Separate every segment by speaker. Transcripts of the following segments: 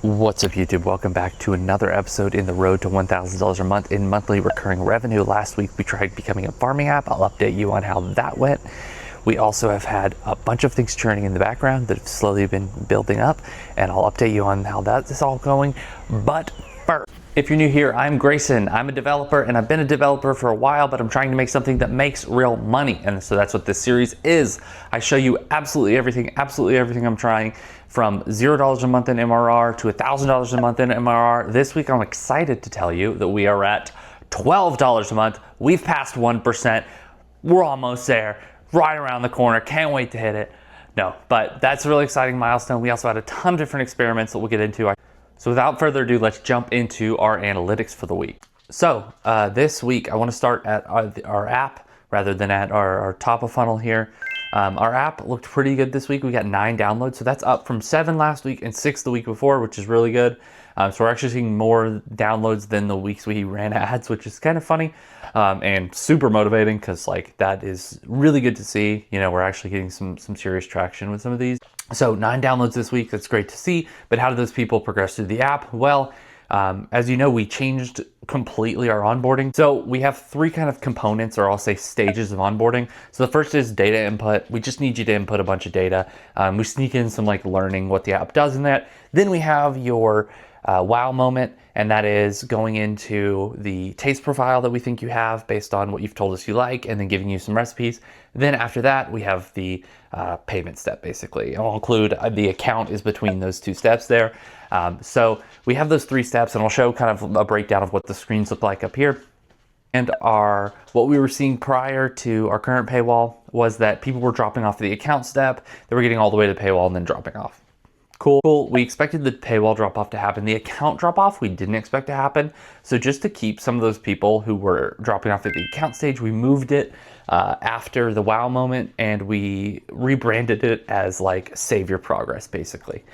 Speaker 1: What's up YouTube? Welcome back to another episode in the road to $1,000 a month in monthly recurring revenue. Last week we tried becoming a farming app. I'll update you on how that went. We also have had a bunch of things churning in the background that have slowly been building up, and I'll update you on how that is all going. But first, if you're new here, I'm Grayson. I'm a developer and I've been a developer for a while, but I'm trying to make something that makes real money. And so that's what this series is. I show you absolutely everything I'm trying, from $0 a month in MRR to $1,000 a month in MRR. This week, I'm excited to tell you that we are at $12 a month. We've passed 1%. We're almost there, right around the corner. Can't wait to hit it. No, but that's a really exciting milestone. We also had a ton of different experiments that we'll get into. So without further ado, let's jump into our analytics for the week. So this week, I want to start at our app rather than at our top of funnel here. Our app looked pretty good this week. We got 9 downloads, so that's up from 7 last week and 6 the week before, which is really good. So we're actually seeing more downloads than the weeks we ran ads, which is kind of funny and super motivating, because like that is really good to see. You know, we're actually getting some serious traction with some of these. So 9 downloads this week, that's great to see. But how do those people progress through the app? Well, as you know, we changed completely our onboarding. So we have 3 kind of components, or I'll say stages of onboarding. So the first is data input. We just need you to input a bunch of data. We sneak in some like learning what the app does in that. Then we have your wow moment, and that is going into the taste profile that we think you have based on what you've told us you like, and then giving you some recipes. Then after that, we have the payment step, basically. I'll include the account is between those 2 steps there. So we have those 3 steps, and I'll show kind of a breakdown of what the screens look like up here. And what we were seeing prior to our current paywall was that people were dropping off the account step. They were getting all the way to the paywall and then dropping off. Cool. We expected the paywall drop off to happen. The account drop off, we didn't expect to happen. So just to keep some of those people who were dropping off at the account stage, we moved it after the wow moment, and we rebranded it as like save your progress, basically.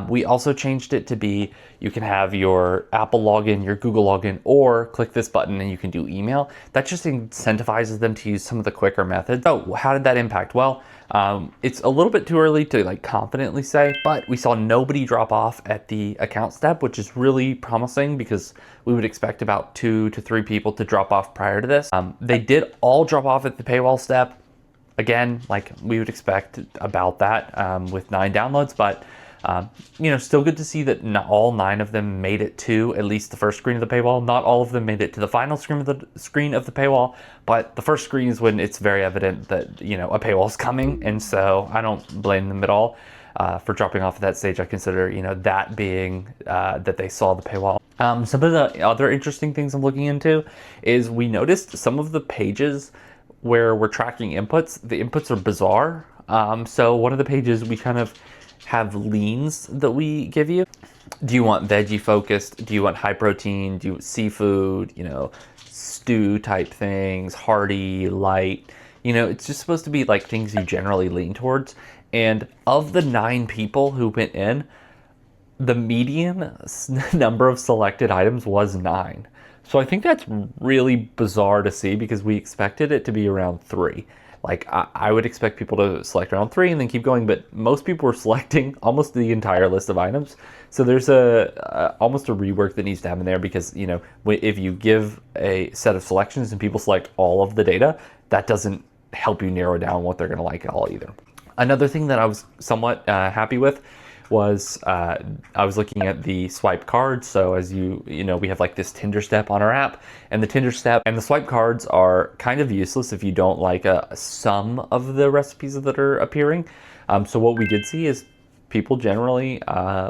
Speaker 1: We also changed it to be, you can have your Apple login, your Google login, or click this button and you can do email. That just incentivizes them to use some of the quicker methods. So how did that impact? Well, it's a little bit too early to like confidently say, but we saw nobody drop off at the account step, which is really promising, because we would expect about 2 to 3 people to drop off prior to this. They did all drop off at the paywall step. Again, like we would expect about that with 9 downloads, but you know, still good to see that not all 9 of them made it to at least the first screen of the paywall. Not all of them made it to the final screen of the paywall, but the first screen is when it's very evident that, you know, a paywall is coming, and so I don't blame them at all for dropping off at that stage. I consider, you know, that being that they saw the paywall. Some of the other interesting things I'm looking into is we noticed some of the pages where we're tracking inputs, the inputs are bizarre. So one of the pages, we kind of have leans that we give you. Do you want veggie focused? Do you want high protein? Do you want seafood? You know, stew type things, hearty, light? You know, it's just supposed to be like things you generally lean towards. And of the 9 people who went in, the median number of selected items was 9. So I think that's really bizarre to see, because we expected it to be around 3. Like I would expect people to select around 3 and then keep going, but most people were selecting almost the entire list of items. So there's almost a rework that needs to happen there, because, you know, if you give a set of selections and people select all of the data, that doesn't help you narrow down what they're going to like at all either. Another thing that I was somewhat happy with was I was looking at the swipe cards. So as you know, we have like this Tinder step on our app, and the Tinder step and the swipe cards are kind of useless if you don't like some of the recipes that are appearing. So what we did see is people generally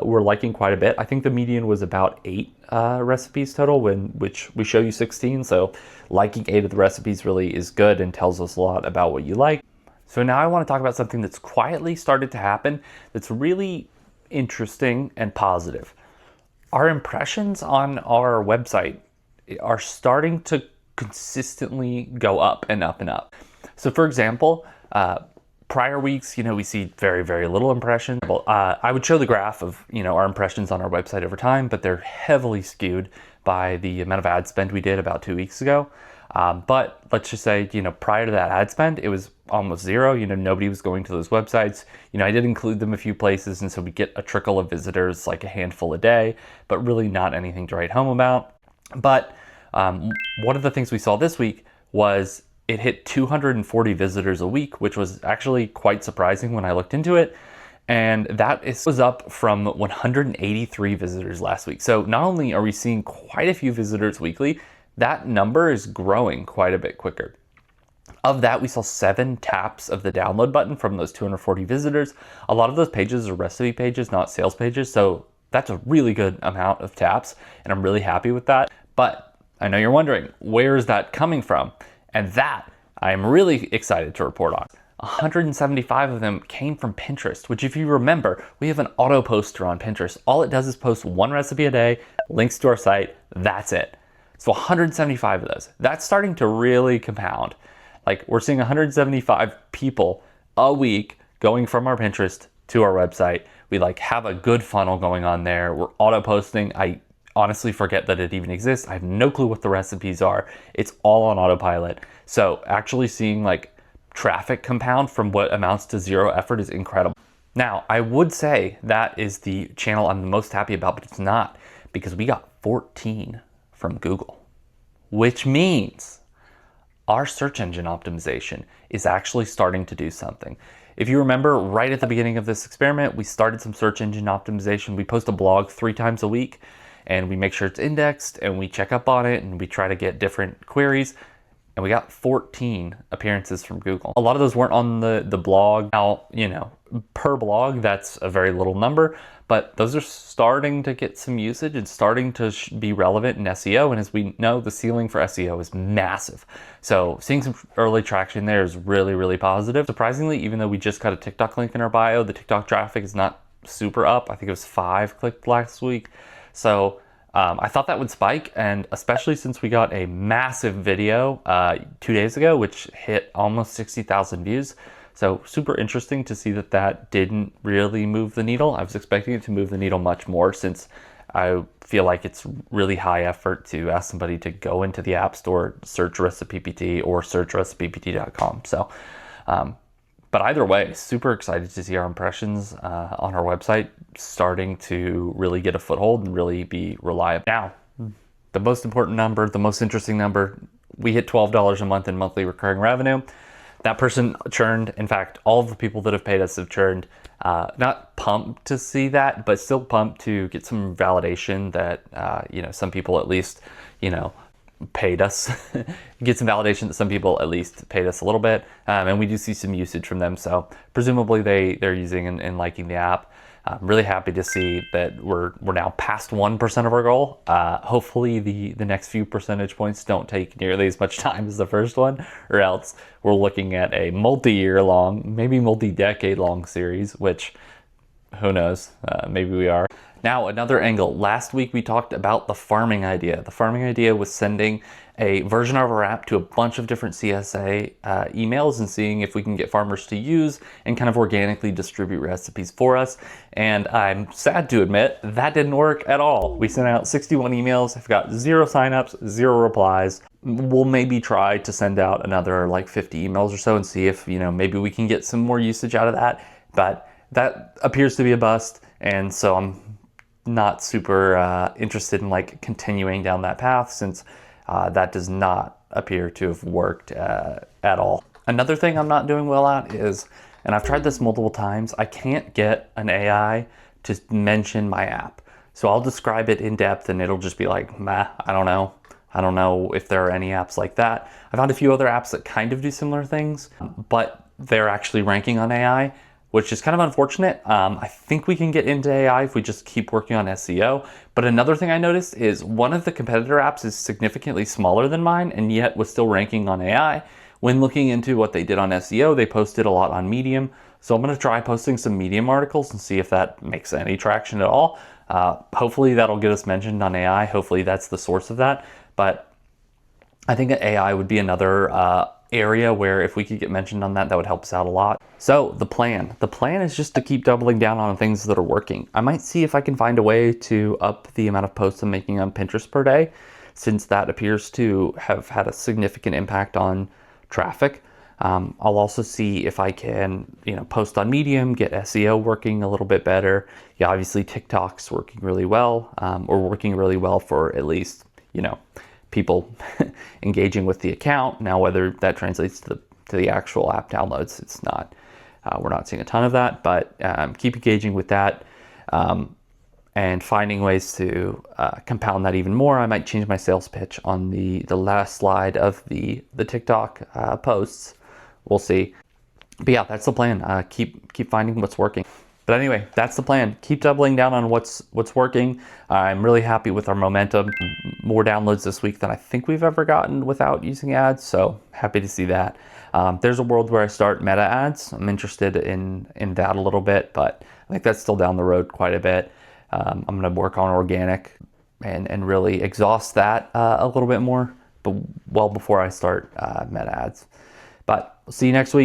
Speaker 1: were liking quite a bit. I think the median was about 8 recipes total, which we show you 16. So liking 8 of the recipes really is good and tells us a lot about what you like. So now I want to talk about something that's quietly started to happen that's really interesting and positive. Our impressions on our website are starting to consistently go up and up and up. So for example, prior weeks, you know, we see very, very little impressions. I would show the graph of, you know, our impressions on our website over time, but they're heavily skewed by the amount of ad spend we did about 2 weeks ago. But let's just say, you know, prior to that ad spend, it was almost zero. Nobody was going to those websites. I did include them a few places, and so we get a trickle of visitors, like a handful a day, but really not anything to write home about. But one of the things we saw this week was it hit 240 visitors a week, which was actually quite surprising when I looked into it. And was up from 183 visitors last week. So not only are we seeing quite a few visitors weekly, that number is growing quite a bit quicker. Of that, we saw 7 taps of the download button from those 240 visitors. A lot of those pages are recipe pages, not sales pages. So that's a really good amount of taps, and I'm really happy with that. But I know you're wondering, where is that coming from? And that I'm really excited to report on. 175 of them came from Pinterest, which, if you remember, we have an auto poster on Pinterest. All it does is post 1 recipe a day, links to our site, that's it. So 175 of those. That's starting to really compound. Like, we're seeing 175 people a week going from our Pinterest to our website. We have a good funnel going on there. We're auto posting. I honestly forget that it even exists. I have no clue what the recipes are. It's all on autopilot. So actually seeing traffic compound from what amounts to 0 effort is incredible. Now, I would say that is the channel I'm the most happy about, but it's not, because we got 14 from Google, which means our search engine optimization is actually starting to do something. If you remember, right at the beginning of this experiment, we started some search engine optimization. We post a blog 3 times a week, and we make sure it's indexed, and we check up on it, and we try to get different queries. And we got 14 appearances from Google. A lot of those weren't on the blog. Now, per blog, that's a very little number, but those are starting to get some usage and starting to be relevant in SEO. And as we know, the ceiling for SEO is massive. So seeing some early traction there is really, really positive. Surprisingly, even though we just got a TikTok link in our bio, the TikTok traffic is not super up. I think it was 5 clicked last week. So I thought that would spike, and especially since we got a massive video 2 days ago, which hit almost 60,000 views. So super interesting to see that didn't really move the needle. I was expecting it to move the needle much more, since I feel like it's really high effort to ask somebody to go into the App Store, search RecipePT, or search recipept.com. So, but either way, super excited to see our impressions on our website starting to really get a foothold and really be reliable. Now, the most important number, the most interesting number, we hit $12 a month in monthly recurring revenue. That person churned. In fact, all of the people that have paid us have churned. Not pumped to see that, but still pumped to get some validation that, some people at least, paid us. Get some validation that some people at least paid us a little bit. And we do see some usage from them. So presumably they're using and liking the app. I'm really happy to see that we're now past 1% of our goal. Hopefully the next few percentage points don't take nearly as much time as the first one, or else we're looking at a multi-year long, maybe multi-decade long series, which who knows, maybe we are. Now, another angle. Last week we talked about the farming idea. The farming idea was sending a version of our app to a bunch of different CSA emails and seeing if we can get farmers to use and kind of organically distribute recipes for us. And I'm sad to admit that didn't work at all. We sent out 61 emails. I've got 0 signups, 0 replies. We'll maybe try to send out another 50 emails or so and see if, maybe we can get some more usage out of that. But that appears to be a bust. And so I'm not super interested in continuing down that path, since that does not appear to have worked at all. Another thing I'm not doing well at is, and I've tried this multiple times, I can't get an AI to mention my app. So I'll describe it in depth and it'll just be like, meh, I don't know. I don't know if there are any apps like that. I found a few other apps that kind of do similar things, but they're actually ranking on AI, which is kind of unfortunate. I think we can get into AI if we just keep working on SEO. But another thing I noticed is one of the competitor apps is significantly smaller than mine, and yet was still ranking on AI. When looking into what they did on SEO, they posted a lot on Medium. So I'm gonna try posting some Medium articles and see if that makes any traction at all. Hopefully that'll get us mentioned on AI. Hopefully that's the source of that. But I think that AI would be another area where if we could get mentioned on that, that would help us out a lot. So the plan is just to keep doubling down on things that are working. I might see if I can find a way to up the amount of posts I'm making on Pinterest per day, since that appears to have had a significant impact on traffic. I'll also see if I can, post on Medium, get SEO working a little bit better. Yeah, obviously TikTok's working really well, or working really well for at least, people engaging with the account. Now, whether that translates to the actual app downloads, it's not. We're not seeing a ton of that, but keep engaging with that. And finding ways to compound that even more. I might change my sales pitch on the last slide of the TikTok posts. We'll see. But yeah, that's the plan. Keep finding what's working. But anyway, that's the plan. Keep doubling down on what's working. I'm really happy with our momentum. More downloads this week than I think we've ever gotten without using ads. So happy to see that. There's a world where I start meta ads. I'm interested in that a little bit, but I think that's still down the road quite a bit. I'm going to work on organic and really exhaust that a little bit more, but well before I start meta ads. But see you next week.